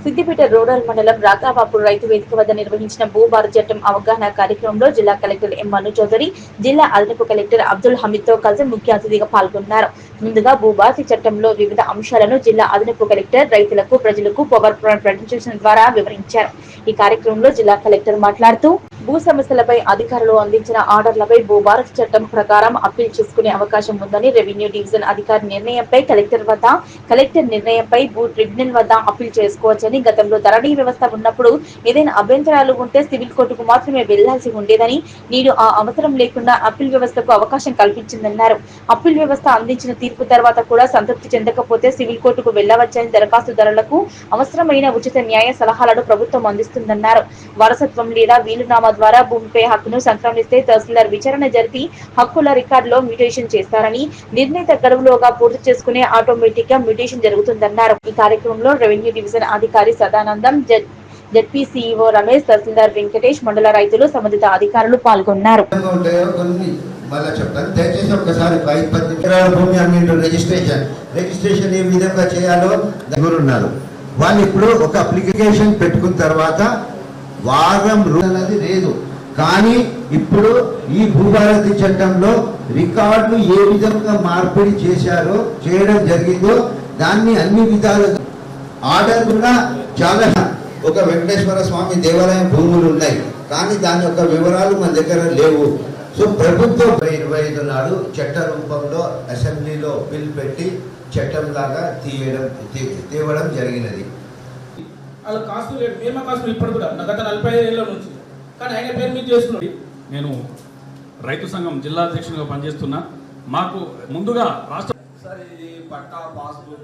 Siddipet rural మండలం రాకావాపూర్ రైతు వేదిక వద్ద నిర్వహించిన భూభారత చట్టం అవగాహన కార్యక్రమంలో జిల్లా కలెక్టర్ ఎం మను చౌదరి, జిల్లా అదనపు కలెక్టర్ అబ్దుల్ హమీద్ తో కలిసి ముఖ్య అతిథిగా పాల్గొన్నారు. ముందుగా భూభారతి చట్టంలో వివిధ అంశాలను జిల్లా అదనపు కలెక్టర్ రైతులకు, ప్రజలకు పవర్ పాయింట్ ప్రజెంటేషన్ ద్వారా వివరించారు. ఈ కార్యక్రమంలో జిల్లా కలెక్టర్ మాట్లాడుతూ భూ సమస్యలపై అధికారులు అందించిన ఆర్డర్లపై భూభారతి చట్టం ప్రకారం అప్పీల్ చేసుకునే అవకాశం ఉందని, రెవెన్యూ డివిజన్ అధికారి నిర్ణయంపై కలెక్టర్ నిర్ణయంపై భూ ట్రిబ్యునల్ వద్ద అప్పీల్ చేసుకోవచ్చని, గతంలో ధరణి వ్యవస్థ ఉన్నప్పుడు ఏదైనా అభ్యంతరాలు ఉంటే సివిల్ కోర్టుకు మాత్రమే వెళ్లాల్సి ఉండేదని, నేడు ఆ అవసరం లేకుండా అప్పీల్ వ్యవస్థకు అవకాశం కల్పించిందన్నారు. అప్పీల్ వ్యవస్థ అందించిన తీర్పు తర్వాత కూడా సంతృప్తి చెందకపోతే సివిల్ కోర్టుకు వెళ్లవచ్చని, దరఖాస్తుదారులకు అవసరమైన ఉచిత న్యాయ సలహాలను ప్రభుత్వం అందిస్తుందన్నారు. వారసత్వం లేదా వీలునామా ద్వారా భూమిపై హక్కును సంక్రమిస్తే తహసీల్దార్ విచారణ జరిపి హక్కుల రికార్డులో మ్యూటేషన్ చేస్తారని, నిర్ణీత గడువులోగా పూర్తి చేసుకునే ఆటోమేటిక్ గా మ్యూటేషన్ జరుగుతుందన్నారు. ఈ కార్యక్రమంలో రెవెన్యూ డివిజన్ అధికారి సదానందం, జెడ్పీసీఈఓ రమేష్, తహసీల్దార్ వెంకటేష్, మండల రైతులు, సంబంధిత అధికారులు పాల్గొన్నారు. రిజిస్ట్రేషన్ ఏ విధంగా చేయాలో ఉన్నారు. వాళ్ళు ఇప్పుడు ఒక అప్లికేషన్ పెట్టుకున్న తర్వాత వారం రోజులది లేదు. కానీ ఇప్పుడు ఈ భూభారతి చట్టంలో రికార్డులు ఏ విధంగా మార్పిడి చేయడం జరిగిందో దాన్ని అన్ని విధాలు ఆర్డర్ కూడా చాలా ఒక వెంకటేశ్వర స్వామి దేవాలయం భూములు ఉన్నాయి, కానీ దాని యొక్క వివరాలు మన దగ్గర లేవు. సో ప్రభుత్వం 25 నాడు చట్ట రూపంలో అసెంబ్లీలో బిల్ పెట్టి చట్టం లాగా తేవడం జరిగినది. వాళ్ళ కాస్టులు లేదు, మేమ కాస్టులు ఇప్పుడు కూడా గత 45 ఏళ్ళ నుంచి, కానీ ఆయన పేరు మీద చేస్తున్నాడు. నేను రైతు సంఘం జిల్లా అధ్యక్షునిగా పనిచేస్తున్నా. మాకు ముందుగా రాష్ట్ర పట్టా పాస్బుక్